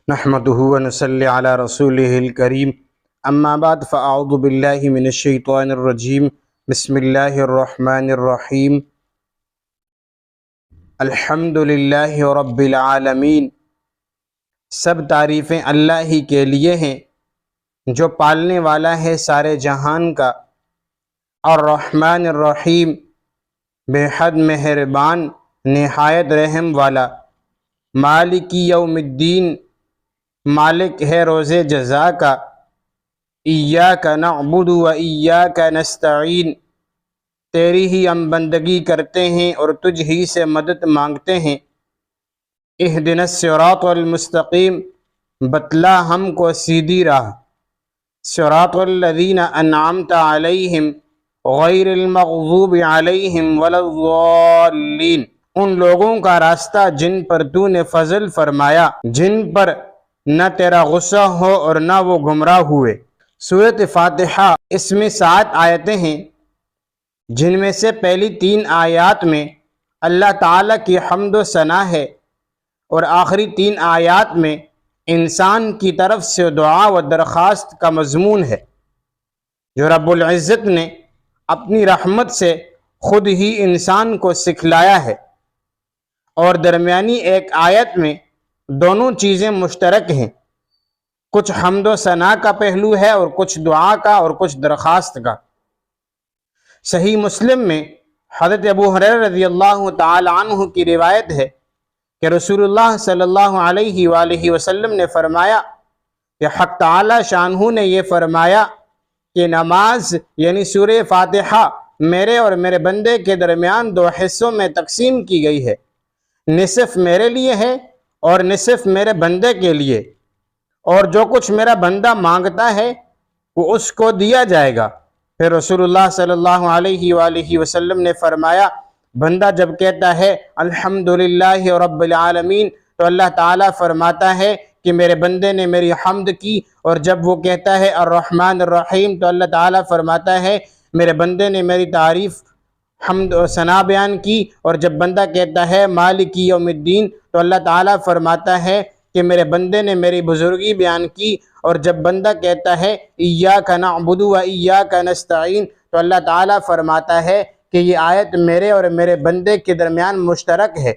نحمده ونصلي على رسوله الكريم اما بعد فاعوذ بالله من الشیطان الرجیم بسم اللہ الرحمن الرحیم الحمد للہ رب العالمین۔ سب تعریفیں اللہ ہی کے لیے ہیں جو پالنے والا ہے سارے جہان کا، الرحمن الرحیم بے حد مہربان نہایت رحم والا، مالک یوم الدین مالک ہے روز جزا کا، ایاک نعبد و ایاک نستعین تیری ہی ہم بندگی کرتے ہیں اور تجھ ہی سے مدد مانگتے ہیں۔ اہدنا الصراط المستقیم بتلا ہم کو سیدھی راہ، صراط الذین انعمت علیہم غیر المغضوب علیہم ولا الضالین، ان لوگوں کا راستہ جن پر تو نے فضل فرمایا، جن پر نہ تیرا غصہ ہو اور نہ وہ گمراہ ہوئے۔ سورۃ فاتحہ، اس میں 7 آیتیں ہیں، جن میں سے پہلی 3 آیات میں اللہ تعالیٰ کی حمد و ثنا ہے اور آخری 3 آیات میں انسان کی طرف سے دعا و درخواست کا مضمون ہے، جو رب العزت نے اپنی رحمت سے خود ہی انسان کو سکھلایا ہے، اور درمیانی ایک آیت میں دونوں چیزیں مشترک ہیں، کچھ حمد و ثنا کا پہلو ہے اور کچھ دعا کا اور کچھ درخواست کا۔ صحیح مسلم میں حضرت ابو ہریرہ رضی اللہ تعالی عنہ کی روایت ہے کہ رسول اللہ صلی اللہ علیہ وآلہ وسلم نے فرمایا کہ حق تعالی شانہ نے یہ فرمایا کہ نماز یعنی سورہ فاتحہ میرے اور میرے بندے کے درمیان 2 حصوں میں تقسیم کی گئی ہے، نصف میرے لیے ہے اور نصف میرے بندے کے لیے، اور جو کچھ میرا بندہ مانگتا ہے وہ اس کو دیا جائے گا۔ پھر رسول اللہ صلی اللہ علیہ وآلہ وسلم نے فرمایا، بندہ جب کہتا ہے الحمدللہ رب العالمین تو اللہ تعالیٰ فرماتا ہے کہ میرے بندے نے میری حمد کی، اور جب وہ کہتا ہے الرحمن الرحیم تو اللہ تعالیٰ فرماتا ہے میرے بندے نے میری تعریف حمد و ثنا بیان کی، اور جب بندہ کہتا ہے مالک یوم الدین تو اللہ تعالیٰ فرماتا ہے کہ میرے بندے نے میری بزرگی بیان کی، اور جب بندہ کہتا ہے ایاک نعبد و ایاک نستعین تو اللہ تعالیٰ فرماتا ہے کہ یہ آیت میرے اور میرے بندے کے درمیان مشترک ہے،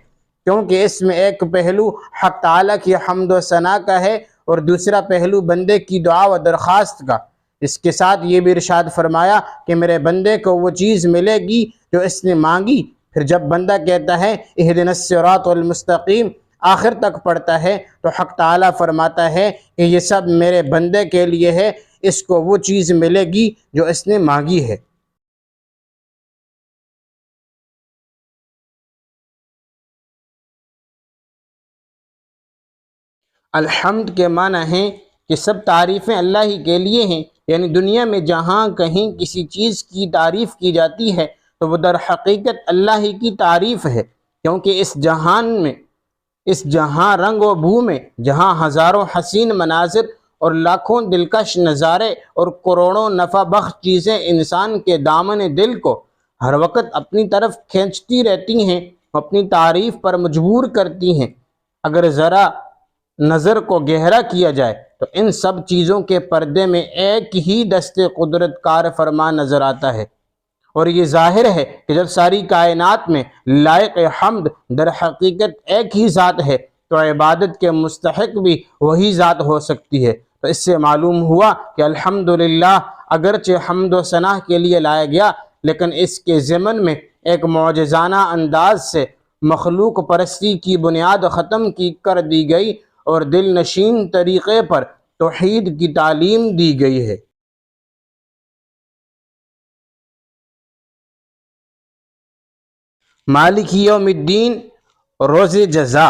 کیونکہ اس میں ایک پہلو حق تعالیٰ کی حمد و ثنا کا ہے اور دوسرا پہلو بندے کی دعا و درخواست کا۔ اس کے ساتھ یہ بھی ارشاد فرمایا کہ میرے بندے کو وہ چیز ملے گی جو اس نے مانگی۔ پھر جب بندہ کہتا ہے اہدنا الصراط المستقیم آخر تک پڑھتا ہے تو حق تعالیٰ فرماتا ہے کہ یہ سب میرے بندے کے لیے ہے، اس کو وہ چیز ملے گی جو اس نے مانگی ہے۔ الحمد کے معنی ہیں کہ سب تعریفیں اللہ ہی کے لیے ہیں، یعنی دنیا میں جہاں کہیں کسی چیز کی تعریف کی جاتی ہے تو وہ در حقیقت اللہ ہی کی تعریف ہے، کیونکہ اس جہان میں، اس جہاں رنگ و بو میں، جہاں ہزاروں حسین مناظر اور لاکھوں دلکش نظارے اور کروڑوں نفع بخش چیزیں انسان کے دامن دل کو ہر وقت اپنی طرف کھینچتی رہتی ہیں، اپنی تعریف پر مجبور کرتی ہیں، اگر ذرا نظر کو گہرا کیا جائے تو ان سب چیزوں کے پردے میں ایک ہی دست قدرت کار فرما نظر آتا ہے، اور یہ ظاہر ہے کہ جب ساری کائنات میں لائق حمد در حقیقت ایک ہی ذات ہے تو عبادت کے مستحق بھی وہی ذات ہو سکتی ہے۔ تو اس سے معلوم ہوا کہ الحمدللہ اگرچہ حمد و ثنا کے لیے لایا گیا، لیکن اس کے ضمن میں ایک معجزانہ انداز سے مخلوق پرستی کی بنیاد ختم کر دی گئی اور دل نشین طریقے پر توحید کی تعلیم دی گئی ہے۔ مالک یوم الدین روز جزا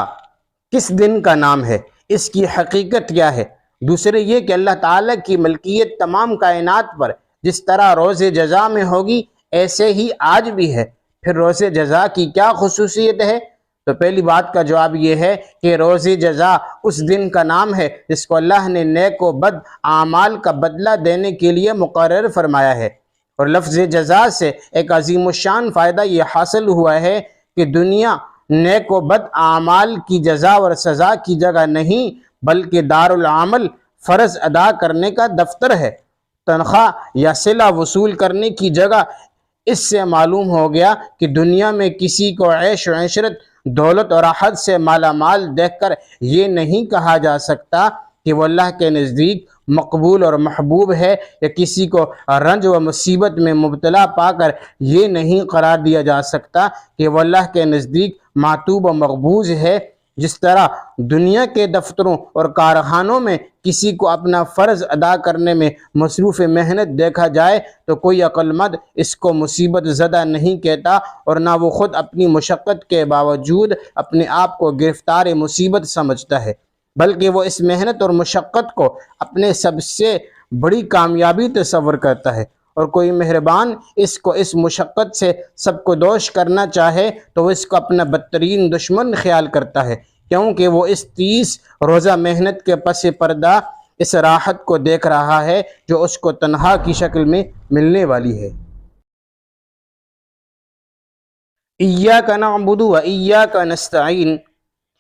کس دن کا نام ہے، اس کی حقیقت کیا ہے؟ دوسرے یہ کہ اللہ تعالیٰ کی ملکیت تمام کائنات پر جس طرح روز جزا میں ہوگی ایسے ہی آج بھی ہے۔ پھر روز جزا کی کیا خصوصیت ہے؟ تو پہلی بات کا جواب یہ ہے کہ روز جزا اس دن کا نام ہے جس کو اللہ نے نیک و بد اعمال کا بدلہ دینے کے لیے مقرر فرمایا ہے، اور لفظ جزا سے ایک عظیم الشان فائدہ یہ حاصل ہوا ہے کہ دنیا نیک و بد اعمال کی جزا اور سزا کی جگہ نہیں بلکہ دارالعمل فرض ادا کرنے کا دفتر ہے، تنخواہ یا صلہ وصول کرنے کی جگہ۔ اس سے معلوم ہو گیا کہ دنیا میں کسی کو عیش و عشرت، دولت اور راحت سے مالا مال دیکھ کر یہ نہیں کہا جا سکتا کہ وہ اللہ کے نزدیک مقبول اور محبوب ہے، یا کسی کو رنج و مصیبت میں مبتلا پا کر یہ نہیں قرار دیا جا سکتا کہ وہ اللہ کے نزدیک معتوب و مقبوض ہے۔ جس طرح دنیا کے دفتروں اور کارخانوں میں کسی کو اپنا فرض ادا کرنے میں مصروف محنت دیکھا جائے تو کوئی عقل مند اس کو مصیبت زدہ نہیں کہتا، اور نہ وہ خود اپنی مشقت کے باوجود اپنے آپ کو گرفتار مصیبت سمجھتا ہے، بلکہ وہ اس محنت اور مشقت کو اپنے سب سے بڑی کامیابی تصور کرتا ہے، اور کوئی مہربان اس کو اس مشقت سے سب کو دوش کرنا چاہے تو وہ اس کو اپنا بدترین دشمن خیال کرتا ہے، کیونکہ وہ اس 30 روزہ محنت کے پس پردہ اس راحت کو دیکھ رہا ہے جو اس کو تنہا کی شکل میں ملنے والی ہے۔ ایاک نعبد و ایاک نستعین،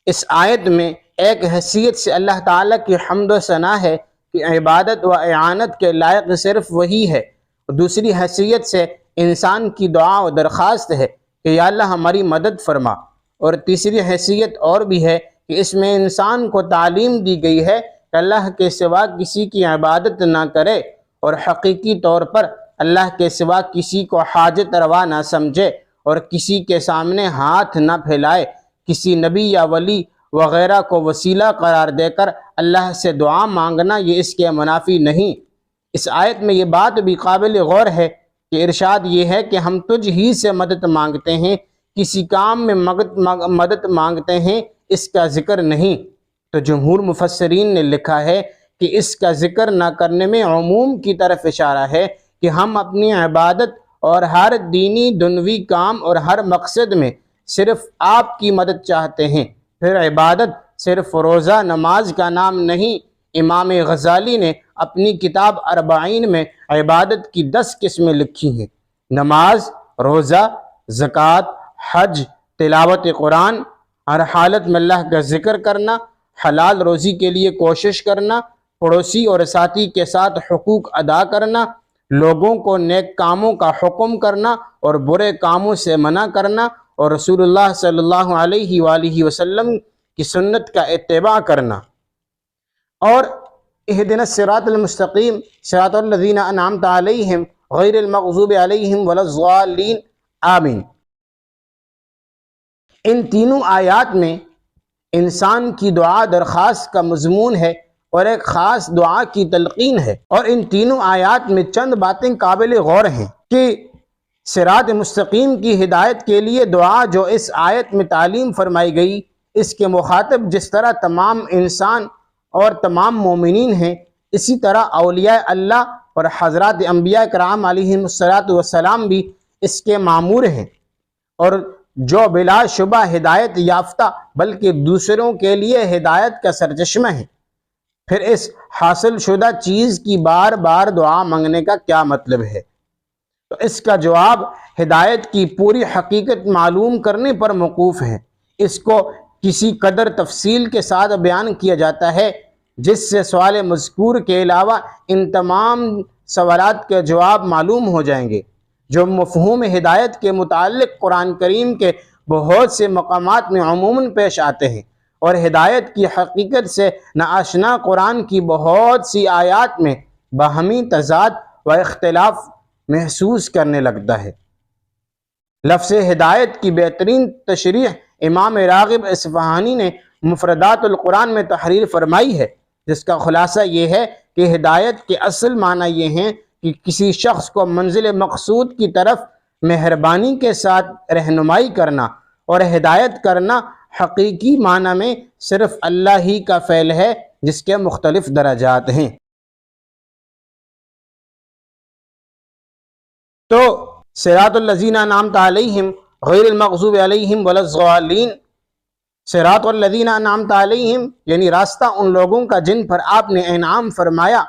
اس آیت میں ایک حیثیت سے اللہ تعالیٰ کی حمد و ثنا ہے کہ عبادت و اعانت کے لائق صرف وہی ہے، اور دوسری حیثیت سے انسان کی دعا و درخواست ہے کہ یا اللہ ہماری مدد فرما، اور تیسری حیثیت اور بھی ہے کہ اس میں انسان کو تعلیم دی گئی ہے کہ اللہ کے سوا کسی کی عبادت نہ کرے، اور حقیقی طور پر اللہ کے سوا کسی کو حاجت روا نہ سمجھے، اور کسی کے سامنے ہاتھ نہ پھیلائے، کسی نبی یا ولی وغیرہ کو وسیلہ قرار دے کر اللہ سے دعا مانگنا یہ اس کے منافی نہیں۔ اس آیت میں یہ بات بھی قابل غور ہے کہ ارشاد یہ ہے کہ ہم تجھ ہی سے مدد مانگتے ہیں، کسی کام میں مدد مانگتے ہیں، اس کا ذکر نہیں۔ تو جمہور مفسرین نے لکھا ہے کہ اس کا ذکر نہ کرنے میں عموم کی طرف اشارہ ہے کہ ہم اپنی عبادت اور ہر دینی دنوی کام اور ہر مقصد میں صرف آپ کی مدد چاہتے ہیں۔ پھر عبادت صرف روزہ نماز کا نام نہیں۔ امام غزالی نے اپنی کتاب اربعین میں عبادت کی 10 قسمیں لکھی ہیں: نماز، روزہ، زکوٰۃ، حج، تلاوت قرآن، ہر حالت میں اللہ کا ذکر کرنا، حلال روزی کے لیے کوشش کرنا، پڑوسی اور ساتھی کے ساتھ حقوق ادا کرنا، لوگوں کو نیک کاموں کا حکم کرنا اور برے کاموں سے منع کرنا، اور رسول اللہ صلی اللہ علیہ وآلہ وسلم کی سنت کا اتباع کرنا۔ اور اہدنا الصراط المستقیم صراط الذین انعمت علیہم غیر المغضوب علیہم ولا الضالین، آمین۔ ان تینوں آیات میں انسان کی دعا درخواست کا مضمون ہے اور ایک خاص دعا کی تلقین ہے، اور ان تینوں آیات میں چند باتیں قابل غور ہیں کہ صراط مستقیم کی ہدایت کے لیے دعا جو اس آیت میں تعلیم فرمائی گئی، اس کے مخاطب جس طرح تمام انسان اور تمام مومنین ہیں، اسی طرح اولیاء اللہ اور حضرات انبیاء کرام علیہم السلام بھی اس کے مامور ہیں، اور جو بلا شبہ ہدایت یافتہ بلکہ دوسروں کے لیے ہدایت کا سرچشمہ ہے۔ پھر اس حاصل شدہ چیز کی بار بار دعا مانگنے کا کیا مطلب ہے؟ تو اس کا جواب ہدایت کی پوری حقیقت معلوم کرنے پر موقوف ہے۔ اس کو کسی قدر تفصیل کے ساتھ بیان کیا جاتا ہے جس سے سوال مذکور کے علاوہ ان تمام سوالات کے جواب معلوم ہو جائیں گے، جو مفہوم ہدایت کے متعلق قرآن کریم کے بہت سے مقامات میں عموماً پیش آتے ہیں، اور ہدایت کی حقیقت سے ناآشنا قرآن کی بہت سی آیات میں باہمی تضاد و اختلاف محسوس کرنے لگتا ہے۔ لفظ ہدایت کی بہترین تشریح امام راغب اصفہانی نے مفردات القرآن میں تحریر فرمائی ہے، جس کا خلاصہ یہ ہے کہ ہدایت کے اصل معنی یہ ہیں کہ کسی شخص کو منزل مقصود کی طرف مہربانی کے ساتھ رہنمائی کرنا، اور ہدایت کرنا حقیقی معنی میں صرف اللہ ہی کا فعل ہے جس کے مختلف درجات ہیں۔ تو صراط الذین انعمت علیہم غیر المغضوب علیہم ولا الضالین، صراط الذین انعمت علیہم یعنی راستہ ان لوگوں کا جن پر آپ نے انعام فرمایا،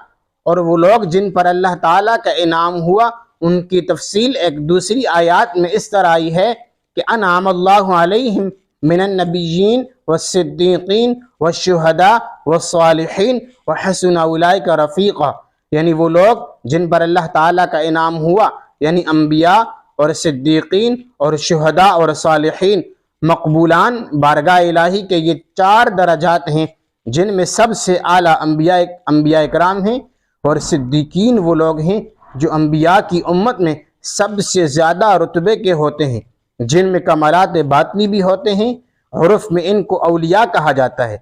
اور وہ لوگ جن پر اللہ تعالیٰ کا انعام ہوا ان کی تفصیل ایک دوسری آیات میں اس طرح آئی ہے کہ انعم اللہ علیہم من النبیین والصدیقین والشہداء والصالحین وحسن اولئک رفیقا، یعنی وہ لوگ جن پر اللہ تعالیٰ کا انعام ہوا، یعنی انبیاء اور صدیقین اور شہداء اور صالحین، مقبولان بارگاہ الہی کے یہ 4 درجات ہیں، جن میں سب سے اعلیٰ انبیاء اکرام ہیں، اور صدیقین وہ لوگ ہیں جو انبیاء کی امت میں سب سے زیادہ رتبے کے ہوتے ہیں، جن میں کمالات باطنی بھی ہوتے ہیں، عرف میں ان کو اولیاء کہا جاتا ہے۔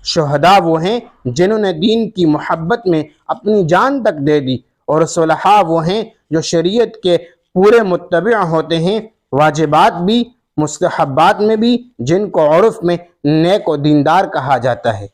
شہداء وہ ہیں جنہوں نے دین کی محبت میں اپنی جان تک دے دی، اور صلحاء وہ ہیں جو شریعت کے پورے متبع ہوتے ہیں، واجبات بھی مستحبات میں بھی، جن کو عرف میں نیک و دیندار کہا جاتا ہے۔